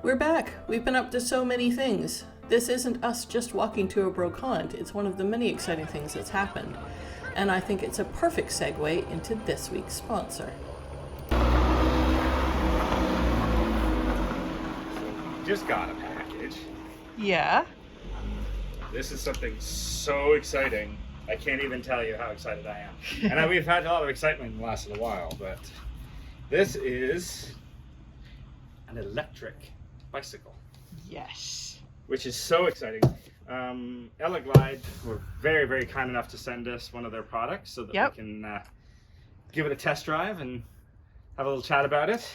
We're back. We've been up to so many things. This isn't us just walking to a brocante. It's one of the many exciting things that's happened. And I think it's a perfect segue into this week's sponsor. Just got a package. Yeah? This is something so exciting. I can't even tell you how excited I am. And we've had a lot of excitement in the last little while, but this is an electric bicycle. Yes. Which is so exciting. Eleglide were very, very kind enough to send us one of their products so that we can give it a test drive and have a little chat about it.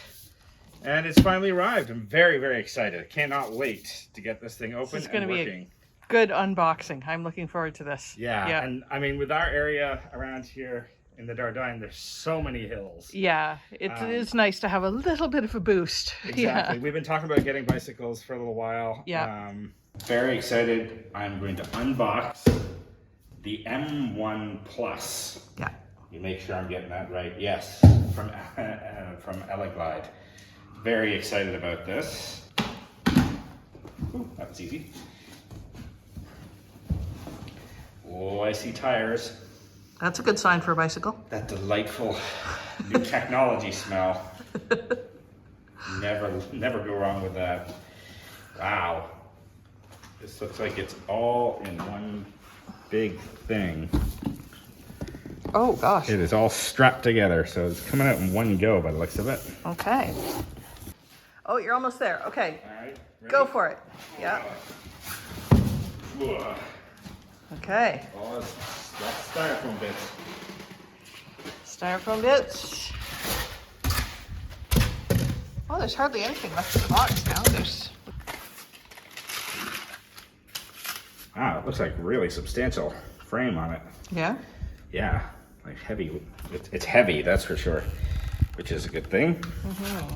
And it's finally arrived. I'm very, very excited. I cannot wait to get this thing open and working. Good unboxing. I'm looking forward to this. Yeah, and I mean, with our area around here in the Dordogne, there's so many hills. Yeah, it is nice to have a little bit of a boost. Exactly. Yeah. We've been talking about getting bicycles for a little while. Yeah. Very excited. I'm going to unbox the M1 Plus. Yeah. You make sure I'm getting that right. Yes, from Eleglide. Very excited about this. Ooh, that was easy. Oh, I see tires. That's a good sign for a bicycle. That delightful new technology smell. Never go wrong with that. Wow. This looks like it's all in one big thing. Oh gosh. It is all strapped together, so it's coming out in one go by the looks of it. Okay. Oh, you're almost there. Okay. All right. Ready? Go for it. Yeah. Whoa. Okay. Oh, that's styrofoam bits. Styrofoam bits. Oh, there's hardly anything left in the box now. Wow, it looks like really substantial frame on it. Yeah? Yeah, like heavy. It's heavy, that's for sure, which is a good thing. Mm-hmm.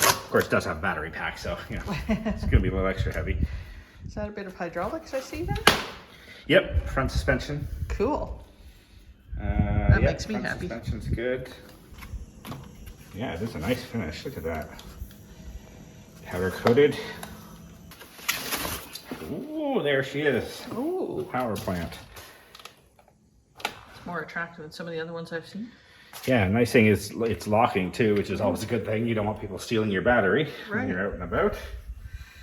Of course, it does have a battery pack, so you know it's gonna be a little extra heavy. Is that a bit of hydraulics I see there? Yep, front suspension. Cool. That makes me happy. Suspension's good. Yeah, it is a nice finish. Look at that. Powder coated. Ooh, there she is. Ooh. The power plant. It's more attractive than some of the other ones I've seen. Yeah, nice thing is it's locking too, which is always a good thing. You don't want people stealing your battery when you're out and about.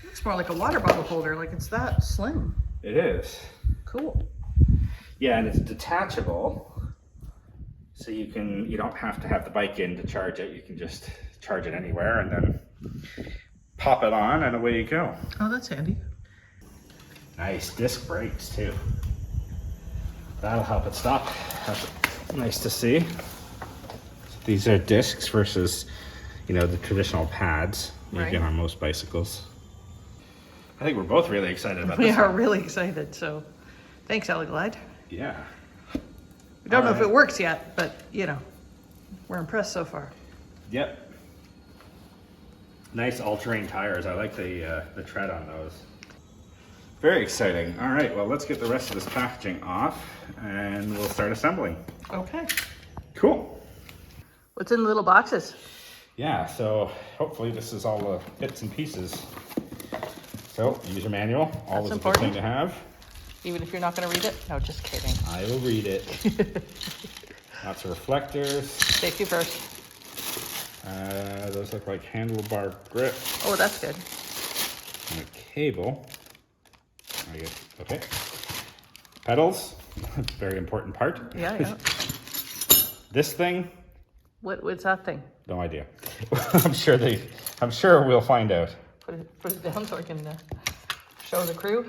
It's more like a water bottle holder, like it's that slim. It is. Cool. Yeah, and it's detachable, so you don't have to have the bike in to charge it. You can just charge it anywhere and then pop it on and away you go. Oh, that's handy. Nice disc brakes too. That'll help it stop. That's nice to see. These are discs versus, the traditional pads you get on most bicycles. I think we're both really excited about this. We are really excited, so thanks, Eleglide. Yeah. We don't know if it works yet, but, we're impressed so far. Yep. Nice all-terrain tires. I like the tread on those. Very exciting. All right, well, let's get the rest of this packaging off and we'll start assembling. Okay. Cool. What's in the little boxes? Yeah, so hopefully this is all the bits and pieces. So, user manual, always a good thing to have. Even if you're not going to read it? No, just kidding. I will read it. Lots of reflectors. Safety first. Those look like handlebar grip. Oh, that's good. And a cable. Okay. Pedals, very important part. Yeah. This thing. What's that thing? No idea. I'm sure we'll find out. Put it down so I can show the crew.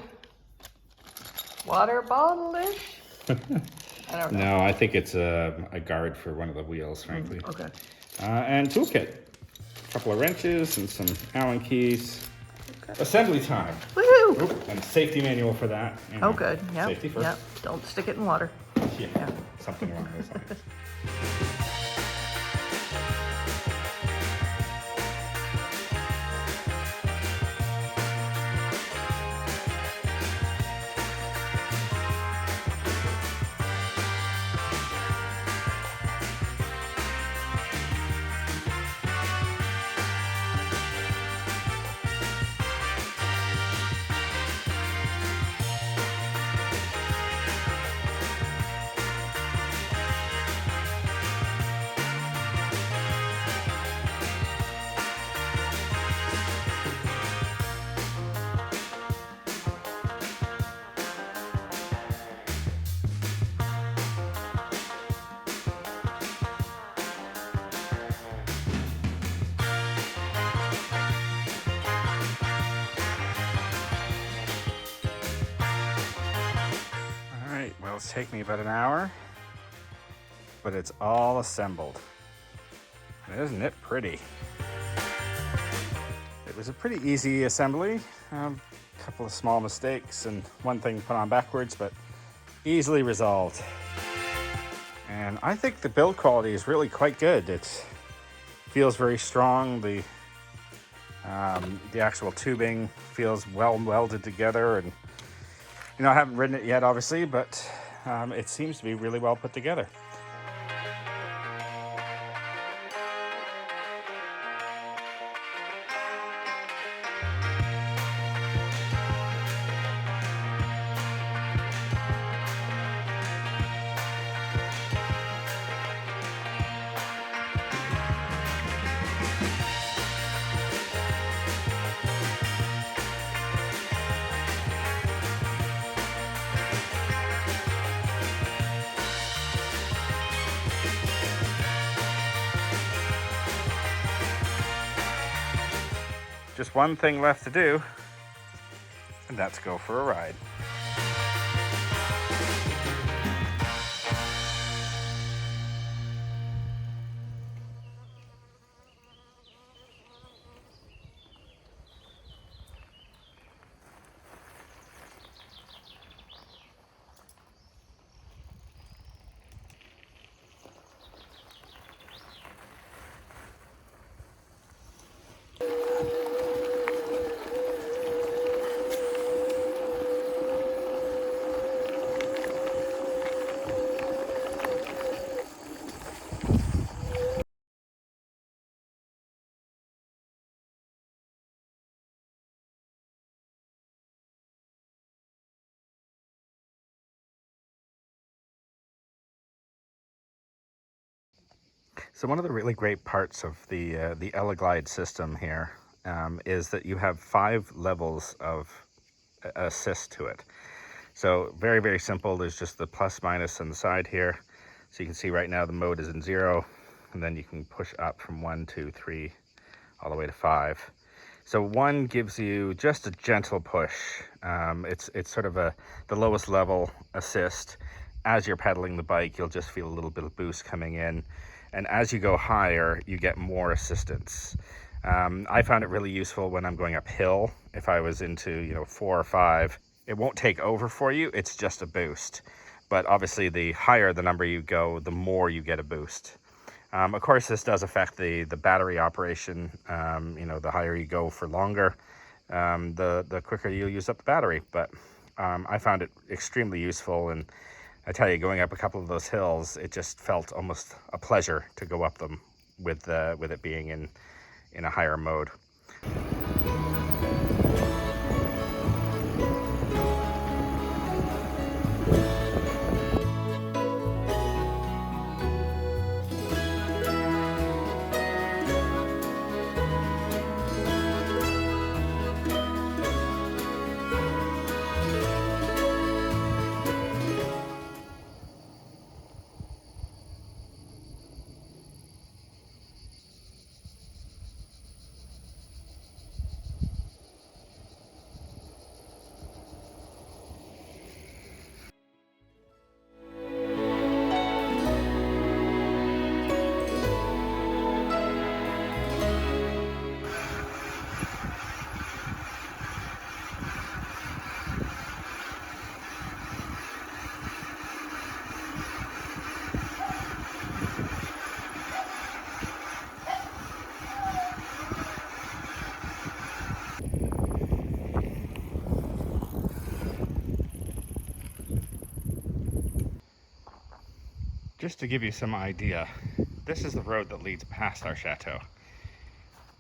Water bottle-ish? I don't know. No, I think it's a guard for one of the wheels, frankly. Okay. And toolkit. A couple of wrenches and some Allen keys. Okay. Assembly time. Woohoo! Oop, and a safety manual for that. Oh, good. Yeah. Safety first. Yeah. Don't stick it in water. Yeah. Something along those lines. it's taken me about an hour, but it's all assembled. And isn't it pretty? It was a pretty easy assembly. A couple of small mistakes and one thing put on backwards, but easily resolved. And I think the build quality is really quite good. It feels very strong. The actual tubing feels well welded together, and you know, I haven't ridden it yet obviously, but it seems to be really well put together. Just one thing left to do, and that's go for a ride. So one of the really great parts of the Eleglide system here is that you have 5 levels of assist to it. So very, very simple. There's just the plus, minus on the side here. So you can see right now the mode is in 0, and then you can push up from 1, 2, 3, all the way to 5. So 1 gives you just a gentle push. It's sort of the lowest level assist. As you're pedaling the bike, you'll just feel a little bit of boost coming in. And as you go higher, you get more assistance. I found it really useful when I'm going uphill. If I was into, you know, 4 or 5, it won't take over for you. It's just a boost. But obviously, the higher the number you go, the more you get a boost. Of course, this does affect the battery operation. You know, the higher you go for longer, the quicker you'll use up the battery. But I found it extremely useful, and I tell you, going up a couple of those hills, it just felt almost a pleasure to go up them with it being in a higher mode. Just to give you some idea, this is the road that leads past our chateau,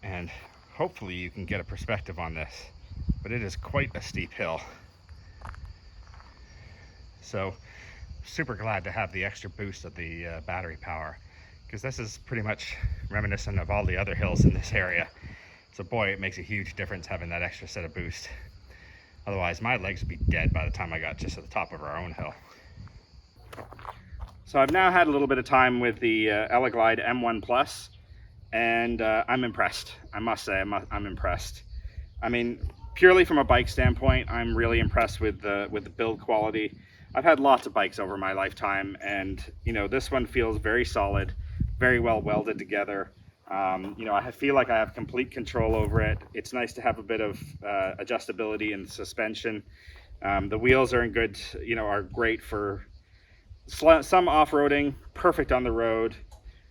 and hopefully you can get a perspective on this, but it is quite a steep hill. So super glad to have the extra boost of the battery power, because this is pretty much reminiscent of all the other hills in this area. So boy, it makes a huge difference having that extra set of boost. Otherwise my legs would be dead by the time I got just to the top of our own hill. So I've now had a little bit of time with the Eleglide M1 Plus, and I'm impressed. I must say, I'm impressed. I mean, purely from a bike standpoint, I'm really impressed with the build quality. I've had lots of bikes over my lifetime, and you know, this one feels very solid, very well welded together. You know, I feel like I have complete control over it. It's nice to have a bit of adjustability in the suspension. The wheels are in good, you know, are great for some off-roading, perfect on the road.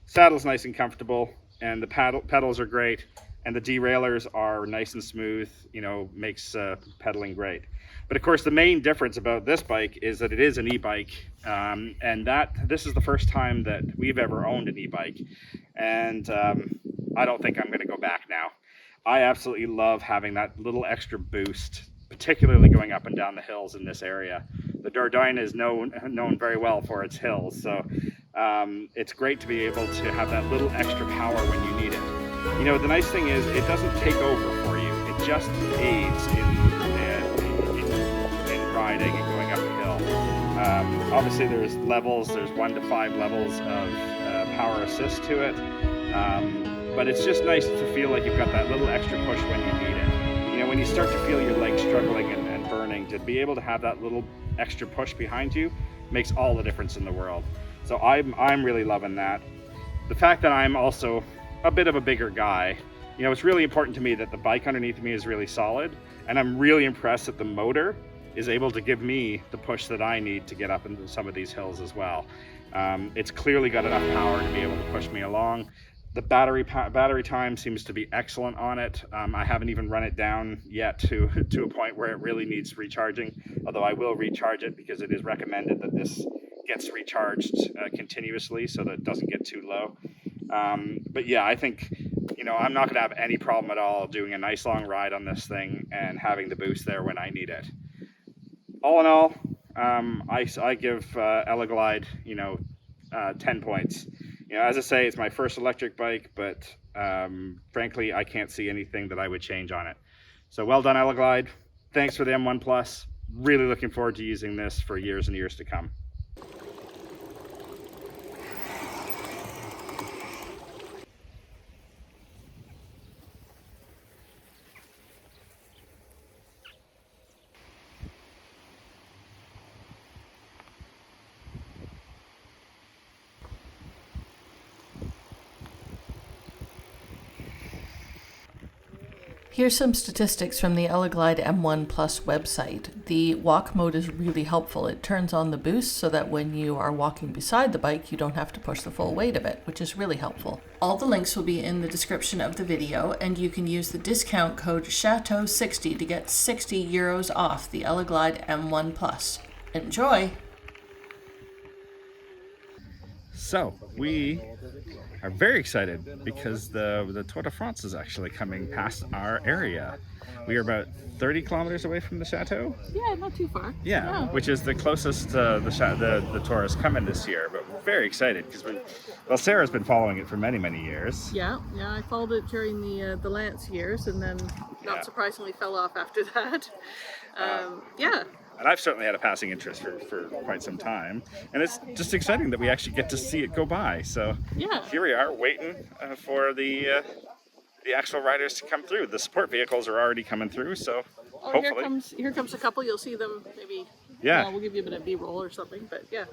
Saddle's nice and comfortable, and the pedals are great, and the derailleurs are nice and smooth, you know, makes pedaling great. But of course, the main difference about this bike is that it is an e-bike, and this is the first time that we've ever owned an e-bike, and I don't think I'm going to go back now. I absolutely love having that little extra boost, particularly going up and down the hills in this area. The Dordogne is known very well for its hills, so it's great to be able to have that little extra power when you need it. You know, the nice thing is it doesn't take over for you. It just aids in riding and going up a hill. Obviously, there's levels. There's 1 to 5 levels of power assist to it, but it's just nice to feel like you've got that little extra push when you need it. You know, when you start to feel your legs struggling and burning, to be able to have that little extra push behind you makes all the difference in the world. So I'm really loving that. The fact that I'm also a bit of a bigger guy, you know, it's really important to me that the bike underneath me is really solid, and I'm really impressed that the motor is able to give me the push that I need to get up into some of these hills as well. It's clearly got enough power to be able to push me along. The battery time seems to be excellent on it. I haven't even run it down yet to a point where it really needs recharging, although I will recharge it because it is recommended that this gets recharged continuously so that it doesn't get too low. But yeah, I think, you know, I'm not going to have any problem at all doing a nice long ride on this thing and having the boost there when I need it. All in all, I give Eleglide, you know, 10 points. You know, as I say, it's my first electric bike, but frankly, I can't see anything that I would change on it. So well done, Eleglide. Thanks for the M1 Plus. Really looking forward to using this for years and years to come. Here's some statistics from the Eleglide M1 Plus website. The walk mode is really helpful. It turns on the boost so that when you are walking beside the bike, you don't have to push the full weight of it, which is really helpful. All the links will be in the description of the video, and you can use the discount code Chateau60 to get €60 off the Eleglide M1 Plus. Enjoy! So we are very excited because the Tour de France is actually coming past our area. We are about 30 kilometers away from the chateau. Yeah, not too far. Yeah, which is the closest the tour is coming this year. But we're very excited because Sarah's been following it for many, many years. Yeah, I followed it during the Lance years, and then not surprisingly fell off after that. Yeah. And I've certainly had a passing interest for quite some time. And it's just exciting that we actually get to see it go by. So yeah, here we are waiting for the actual riders to come through. The support vehicles are already coming through, so hopefully. Here comes a couple. You'll see them maybe. Yeah. Well, we'll give you a bit of B-roll or something, but yeah.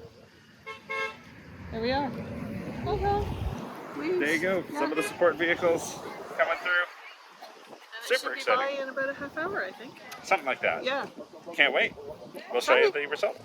There we are. Okay. There you go. Yeah. Some of the support vehicles coming through. Super exciting. Should be by in about a half hour, I think. Something like that. Yeah. Can't wait. We'll show you the results.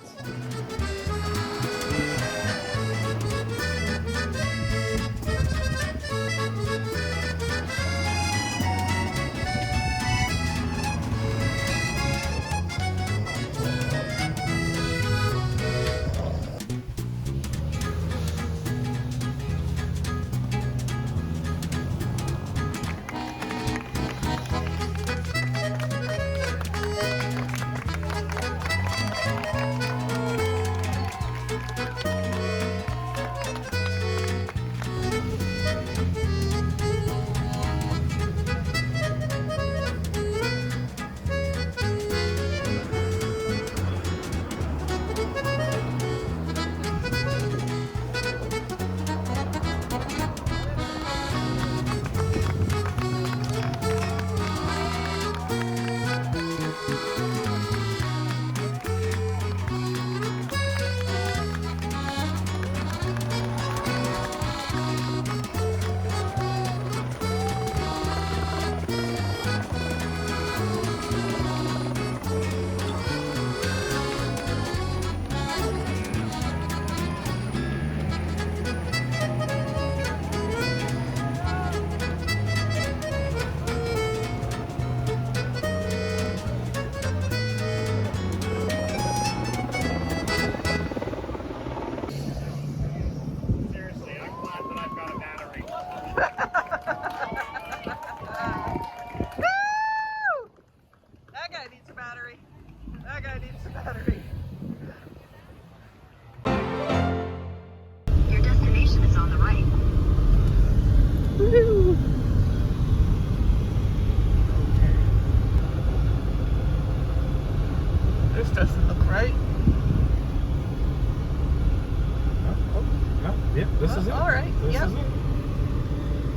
All right. Yep.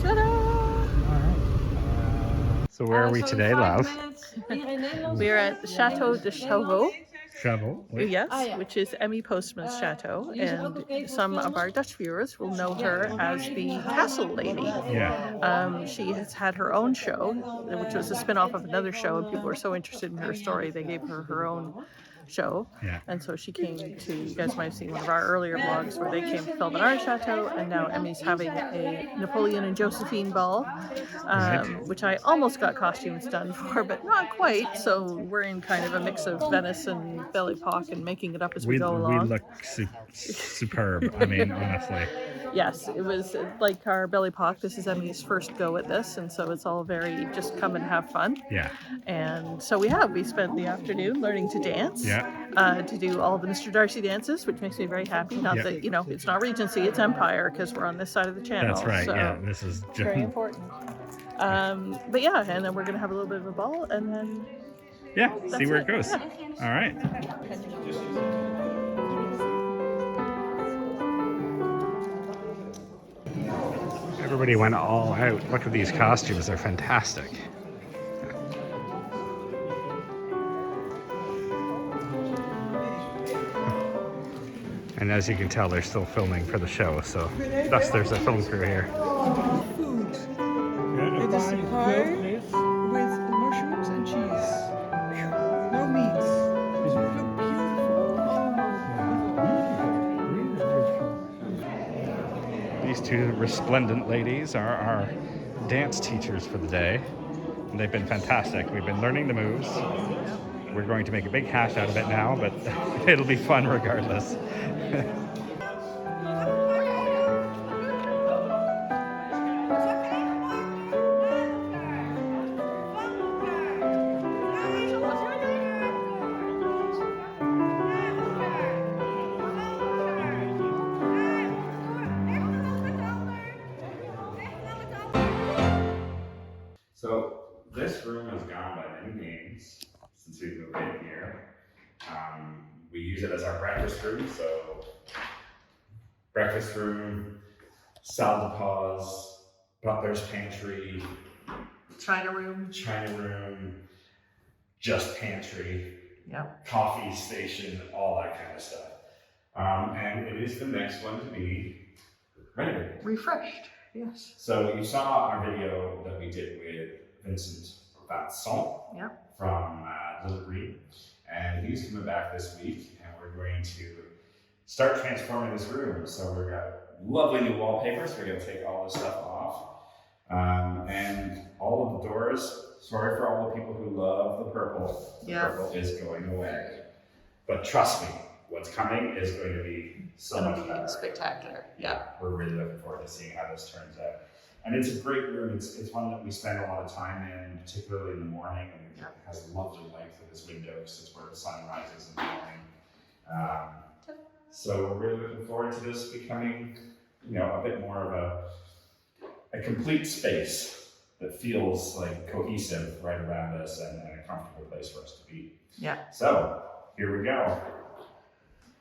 Ta-da! So where are we today, love? We're at the Chateau de Chauvaux. Chateau. Yes, which is Emmy Postma's chateau, and some of our Dutch viewers will know her as the castle lady. Yeah. She has had her own show, which was a spin-off of another show, and people were so interested in her story they gave her her own show. Yeah. And so she came to, you guys might have seen one of our earlier vlogs where they came to film at our chateau, and now Emmy's having a Napoleon and Josephine ball, which I almost got costumes done for, but not quite. So we're in kind of a mix of Venice and Belle Epoque and making it up as we go along. We look superb, I mean, honestly. Yes, it was like our Belle Epoque. This is Emmy's first go at this, and so it's all very just come and have fun. Yeah. And so we spent the afternoon learning to dance. Yeah. To do all the Mr. Darcy dances, which makes me very happy. Not that, you know, it's not Regency, it's Empire, because we're on this side of the channel. That's right, so yeah, this is just very important. But yeah, and then we're going to have a little bit of a ball, and then see where it goes. Yeah. All right. Everybody went all out. Look at these costumes, they're fantastic. And as you can tell, they're still filming for the show, so thus there's a film crew here. Food. It is pie with mushrooms and cheese. No meat. It's beautiful. These two resplendent ladies are our dance teachers for the day. And they've been fantastic. We've been learning the moves. We're going to make a big hash out of it now, but it'll be fun regardless. So this room has gone by many names since we moved in here. We use it as our breakfast room, so breakfast room, salle de pause, butler's pantry, China room. just pantry, Yep. coffee station, all that kind of stuff. And it is the next one to be renovated. Refreshed. Yes. So you saw our video that we did with Vincent from Little Greene, and he's coming back this week, and we're going to start transforming this room. So we've got lovely new wallpaper, so we're going to take all this stuff off. And all of the doors, sorry for all the people who love the purple, purple is going away. But trust me, what's coming is going to be so much better. Spectacular. Yeah. We're really looking forward to seeing how this turns out. And it's a great room. It's one that we spend a lot of time in, particularly in the morning. And it has lovely light through this window because it's where the sun rises in the morning. So we're really looking forward to this becoming, you know, a bit more of a complete space that feels like cohesive right around us and a comfortable place for us to be. Yeah. So here we go.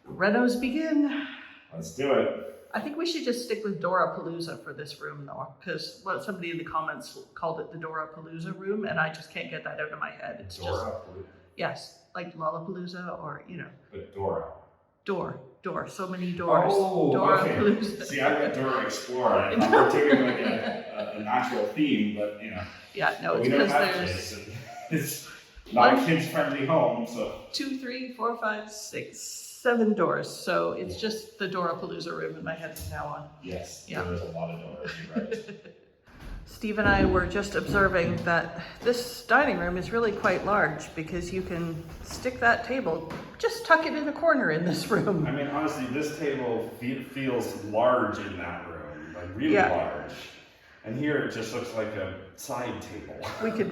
Renos begin. Let's do it. I think we should just stick with Doorapolooza for this room though, because somebody in the comments called it the Doorapolooza room, and I just can't get that out of my head. It's just, yes, like Lollapalooza or, you know. But Dora. Door, so many doors. Oh, Doorapolooza. Okay. See, I got Dora Explorer. I thought we're doing like an actual theme, but you know. Yeah, no, it's we don't because have there's kids. It's not a kids-friendly home, so. 2, 3, 4, 5, 6, 7 doors. So it's just the Doorapolooza room in my head from now on. Yes, yeah. There's a lot of doors, you're right. Steve and I were just observing that this dining room is really quite large because you can stick that table, just tuck it in a corner in this room. I mean, honestly, this table feels large in that room, like really large. And here it just looks like a side table.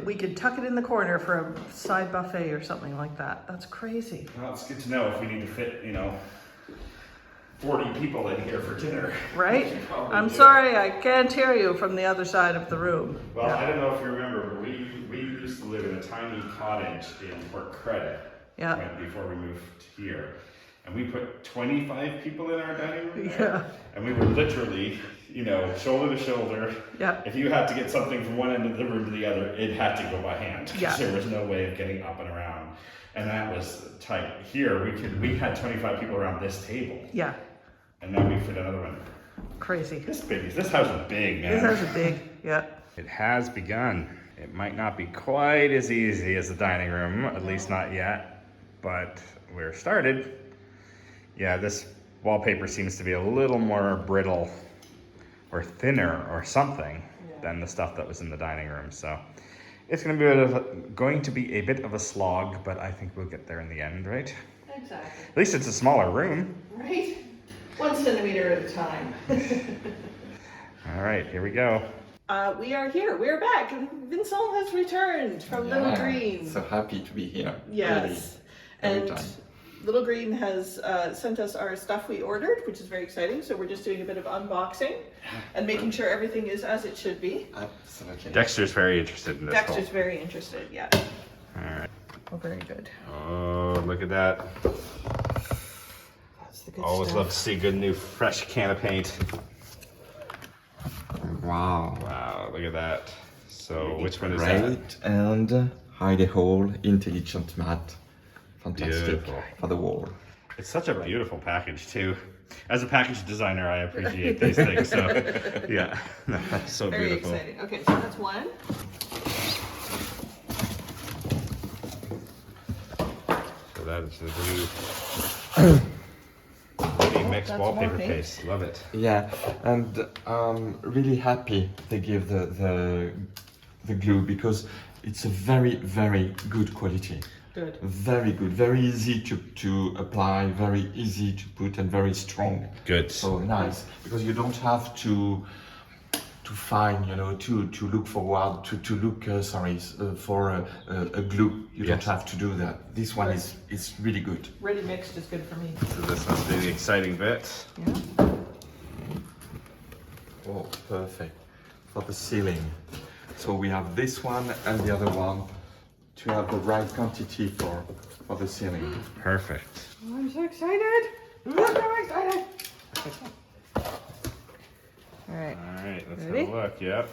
We could tuck it in the corner for a side buffet or something like that. That's crazy. Well, it's good to know if we need to fit, you know, 40 people in here for dinner. Right? I'm sorry, I can't hear you from the other side of the room. Well, I don't know if you remember, but we used to live in a tiny cottage in Port Credit before we moved here. and we put 25 people in our dining room. Yeah. And we were literally, you know, shoulder to shoulder. Yeah. If you had to get something from one end of the room to the other, it had to go by hand. Yeah. There was no way of getting up and around. And that was tight. Here, we had 25 people around this table. Yeah. And now we fit another one. Crazy. This house is big, man. This house is big. Yeah. It has begun. It might not be quite as easy as the dining room, at least not yet, but we're started. Yeah, this wallpaper seems to be a little more brittle or thinner or something than the stuff that was in the dining room. So it's going to be a bit of a slog, but I think we'll get there in the end, right? Exactly. At least it's a smaller room. Right? 1 centimeter at a time. All right, here we go. We are here. We're back. Vincent has returned from Little Greene. So happy to be here. Yes. Really, And every time. Little Greene has sent us our stuff we ordered, which is very exciting. So we're just doing a bit of unboxing and making sure everything is as it should be. Absolutely. Dexter's very interested in this. Dexter's very interested, yeah. All right. Oh, very good. Oh, look at that. That's the good Always stuff. love to see a good new fresh can of paint. Wow. Wow, look at that. So which one is that? Great and hide a hole, intelligent matte. Fantastic Beautiful. for the wall. It's such a beautiful package too. As a package designer, I appreciate these things. So yeah, that's so Very beautiful. exciting. Okay, so that's one. So that is the new Ready mixed that's wallpaper more paint. paste. Love it. Yeah, and really happy they give the glue because it's a very, very good quality. Good. Very good, very easy to apply, very easy to put, and very strong. Good. So nice because you don't have to find, you know, to look forward, to look for a glue. You don't Yes. have to do that. This one is really good. Ready mixed is good for me. So this must be the exciting bit. Yeah. Oh, perfect for the ceiling. So we have this one and the other one to have the right quantity for the ceiling. Perfect. Oh, I'm so excited. I'm so excited. All right. All right, let's Ready? have a look. Yep.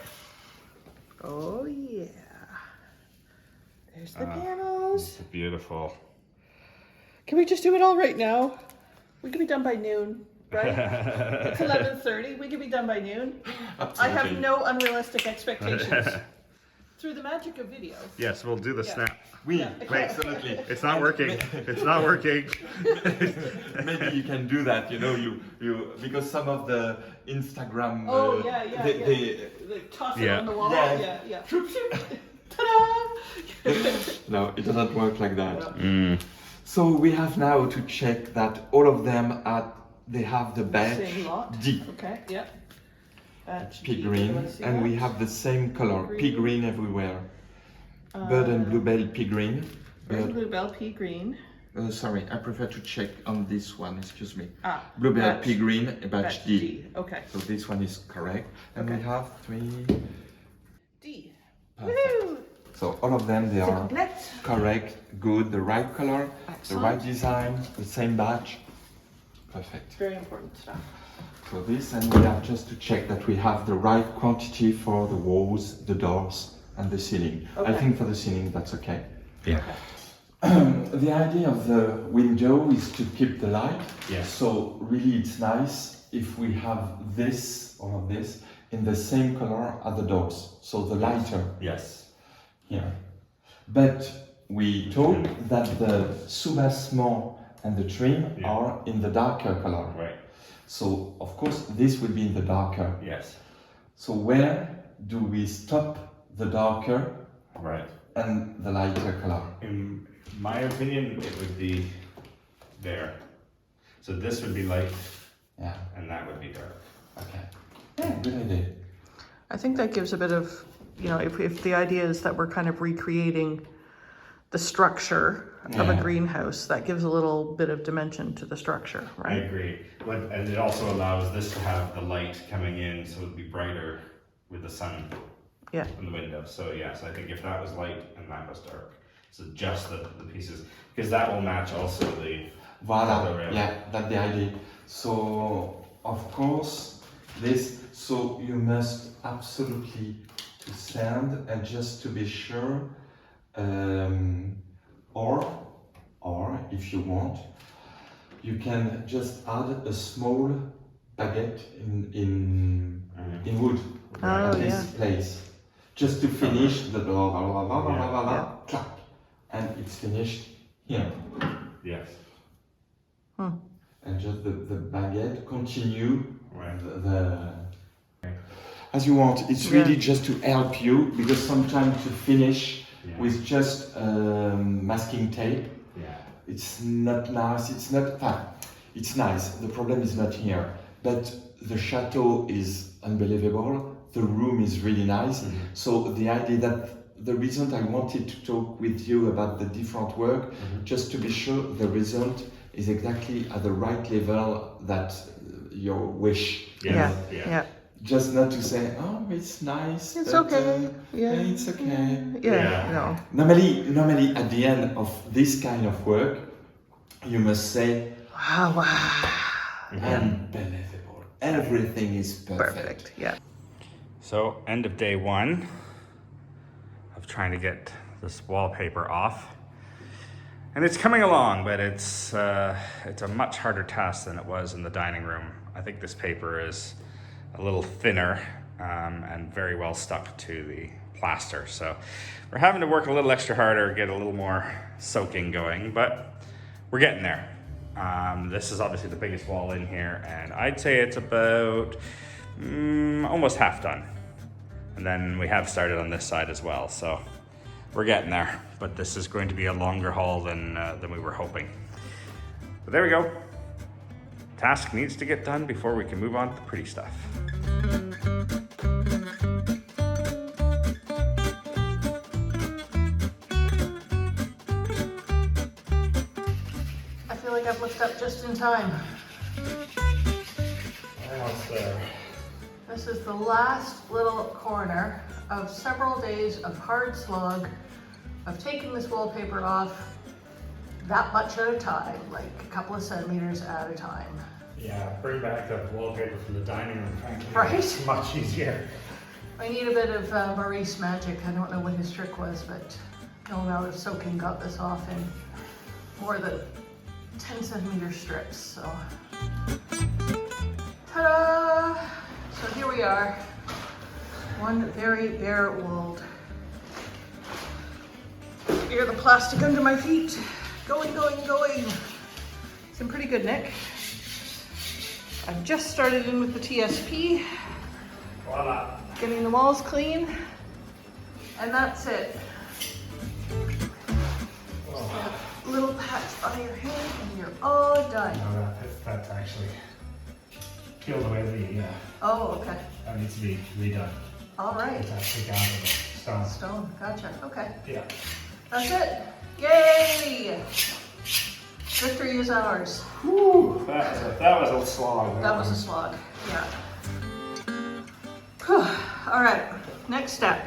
Oh yeah. There's the panels. It's beautiful. Can we just do it all right now? We could be done by noon, right? It's 11:30. We could be done by noon. I have no unrealistic expectations. Through the magic of video. Yes, we'll do the Yeah. snap. Oui, Wait, absolutely. it's not working. It's not working. Maybe you can do that, you know, you because some of the Instagram Oh yeah. they They toss it Yeah. on the wall. Yeah. Yeah. Shoop, shoop. Ta-da! no, it doesn't work like that. Mm. So we have now to check that all of them they have the badge Same lot. D. Okay. Yeah. Pea green, and we have the same color, pea green everywhere. Bird and bluebell pea green. Bird and bluebell pea green. Sorry, I prefer to check on this one, excuse me. Ah, Bluebell batch- pea green, batch D. D. Okay. So this one is correct. And we Okay. have 3. D. Perfect. Woohoo! So all of them, they C'est are complète. correct, good, the right color, the right Excellent. design, the same batch. Perfect. Very important stuff. So this, and we have just to check that we have the right quantity for the walls, the doors, and the ceiling. I Okay. think for the ceiling, that's okay. Yeah. The idea of the window is to keep the light. Yes. So really it's nice if we have this, all of this, in the same color as the doors. So the lighter Yes. here. But we told that the soubassement and the trim Yeah. are in the darker color. Right. So of course this will be in the darker. Yes. So where do we stop the darker Right. and the lighter color? In my opinion, it would be there. So this would be light, Yeah, and that would be dark. okay. Yeah, good idea. I think that gives a bit of, you know, if the idea is that we're kind of recreating the structure of a Yeah. greenhouse, that gives a little bit of dimension to the structure, I right? agree. And it also allows this to have the light coming in, so it'd be brighter with the sun Yeah. from the window. So yes, I think if that was light and that was dark, so just the pieces, because that will match also Voila, yeah, that's the idea. So, of course, so you must absolutely to sand, and just to be sure, or if you want, you can just add a small baguette in wood at this place, just to finish the clap, and it's finished here. Yes. And just the baguette continue the as you want. It's really just to help you, because sometimes to finish with just masking tape, it's not nice. It's not fun. It's nice. The problem is not here, but the chateau is unbelievable. The room is really nice. So the idea that the reason I wanted to talk with you about the different work, just to be sure the result is exactly at the right level that your wish. Yeah. Just not to say, oh, it's nice. It's okay. It's okay. No. Normally, at the end of this kind of work, you must say, Wow. unbelievable. Everything is perfect. Yeah. So, end of day one of trying to get this wallpaper off. And it's coming along, but it's a much harder task than it was in the dining room. I think this paper is a little thinner and very well stuck to the plaster. So we're having to work a little extra harder, get a little more soaking going, but we're getting there. This is obviously the biggest wall in here, and I'd say it's about almost half done. And then we have started on this side as well, so we're getting there. But this is going to be a longer haul than we were hoping. But there we go. Task needs to get done before we can move on to the pretty stuff. I feel like I've looked up just in time. Almost there. This is the last little corner of several days of hard slog of taking this wallpaper off that much at a time, like a couple of centimeters at a time. Yeah, bring back the wallpaper from the dining room, frankly. Right. It's much easier. I need a bit of Maurice magic. I don't know what his trick was, but no amount of soaking got this off in more than 10 centimeter strips, so. Ta-da! So here we are, one very bare walled. Hear the plastic under my feet. Going. It's in pretty good nick. I've just started in with the TSP. Voila. Getting the walls clean, and that's it. Oh. A little patch by your hand, and you're all done. No, that's actually peeled away the, Oh, okay. that needs to be redone. All right. It's actually down to the stone. Stone, gotcha. Okay. Yeah. That's it. Yay! Victory is ours. Whew, that was a slog. That was a slog. Yeah. Whew. All right. Next step.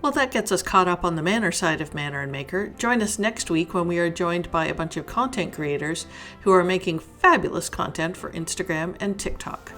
Well, that gets us caught up on the Manor side of Manor and Maker. Join us next week when we are joined by a bunch of content creators who are making fabulous content for Instagram and TikTok.